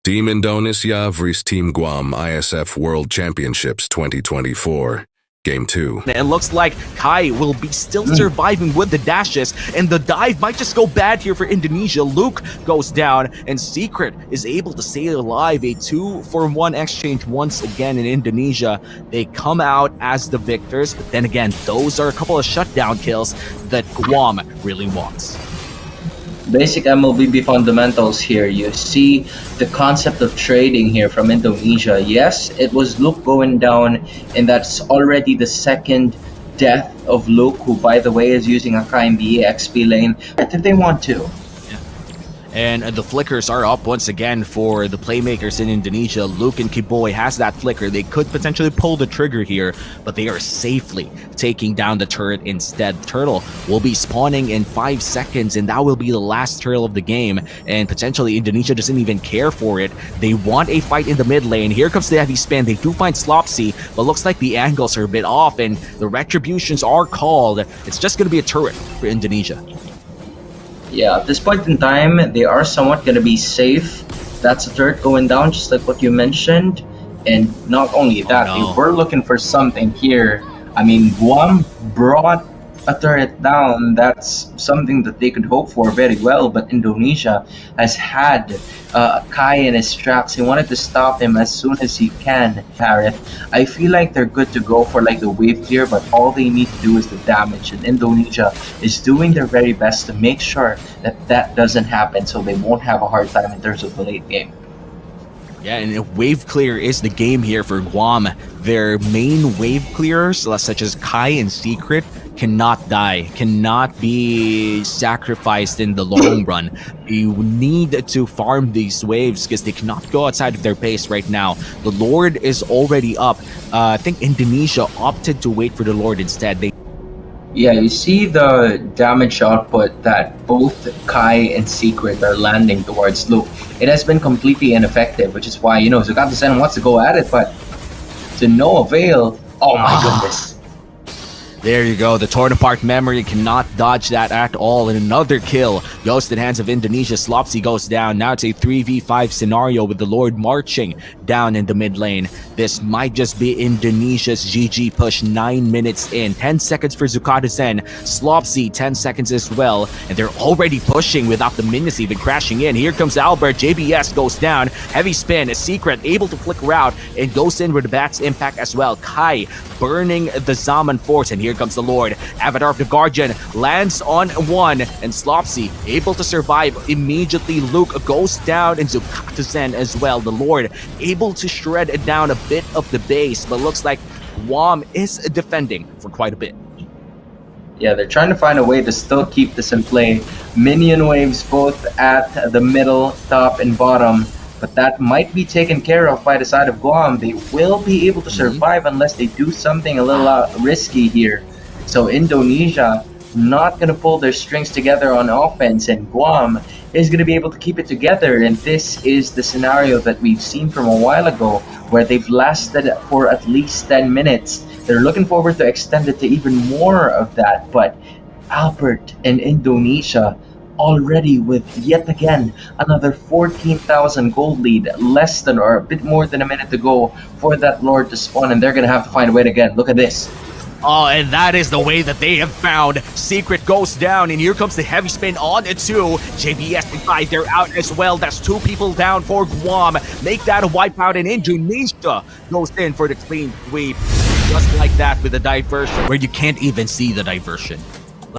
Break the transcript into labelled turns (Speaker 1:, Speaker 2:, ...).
Speaker 1: Team Indonesia vs Team Guam Iesf World Championships 2024. Game 2.
Speaker 2: It looks like Kai will be still surviving with the dashes, and the dive might just go bad here for Indonesia. Luke goes down, and Secret is able to stay alive. A 2-for-1 exchange once again in Indonesia. They come out as the victors, but then again, those are a couple of shutdown kills that Guam really wants.
Speaker 3: Basic mlbb fundamentals here. You see the concept of trading here from Indonesia. Yes, it was Luke going down, and that's already the second death of Luke, who by the way is using a Kai in the XP lane. I think they want to.
Speaker 2: And the flickers are up once again for the playmakers in Indonesia. Luke and Kiboy has that flicker. They could potentially pull the trigger here, but they are safely taking down the turret instead. Turtle will be spawning in 5 seconds, and that will be the last turtle of the game. And potentially Indonesia doesn't even care for it. They want a fight in the mid lane. Here comes the heavy spin. They do find Slopsy, but looks like the angles are a bit off, and the retributions are called. It's just going to be a turret for Indonesia.
Speaker 3: Yeah, at this point in time, they are somewhat going to be safe. That's a turret going down, just like what you mentioned. And not only that, they were looking for something here. I mean, Guam brought a turret down. That's something that they could hope for very well. But Indonesia has had Kai in his tracks. He wanted to stop him as soon as he can. Harith, I feel like they're good to go for like the wave clear, but all they need to do is the damage. And Indonesia is doing their very best to make sure that that doesn't happen, so they won't have a hard time in terms of the late game.
Speaker 2: Yeah, and wave clear is the game here for Guam. Their main wave clearers, such as Kai and Secret, cannot die, cannot be sacrificed in the long run. You need to farm these waves because they cannot go outside of their base right now. The Lord is already up. I think Indonesia opted to wait for the Lord instead.
Speaker 3: Yeah, you see the damage output that both Kai and Secret are landing towards Luke. It has been completely ineffective, which is why, you know, Zukata-sen wants to go at it, but to no avail. Oh my goodness.
Speaker 2: There you go. The torn apart memory cannot dodge that at all. And another kill goes to the hands of Indonesia. Slopsy goes down. Now it's a 3v5 scenario with the Lord marching down in the mid lane. This might just be Indonesia's GG push 9 minutes in. 10 seconds for Zukata-sen. Slopsy 10 seconds as well. And they're already pushing without the minions even crashing in. Here comes Albert. JBS goes down. Heavy spin. A Secret able to flicker out and goes in with the Bat's impact as well. Kai burning the Zaman Force. And here comes the Lord. Avatar of the Guardian lands on one, and Slopsy able to survive immediately. Luke goes down, and Zukata-sen as well. The Lord able to shred down a bit of the base, but looks like Guam is defending for quite a bit.
Speaker 3: Yeah, they're trying to find a way to still keep this in play. Minion waves both at the middle, top, and bottom. But that might be taken care of by the side of Guam. They will be able to survive unless they do something a little risky here. So Indonesia not going to pull their strings together on offense, and Guam is going to be able to keep it together. And this is the scenario that we've seen from a while ago, where they've lasted for at least 10 minutes. They're looking forward to extend it to even more of that. But Albert and Indonesia already with yet again another 14,000 gold lead, less than or a bit more than a minute to go for that Lord to spawn, and they're gonna have to find a way again. Look at this.
Speaker 2: Oh, and that is the way that they have found. Secret goes down, and here comes the heavy spin on it too. JBS and Kai, they're out as well. That's 2 people down for Guam. Make that a wipeout, and Indonesia goes in for the clean sweep. Just like that with the diversion, where you can't even see the diversion.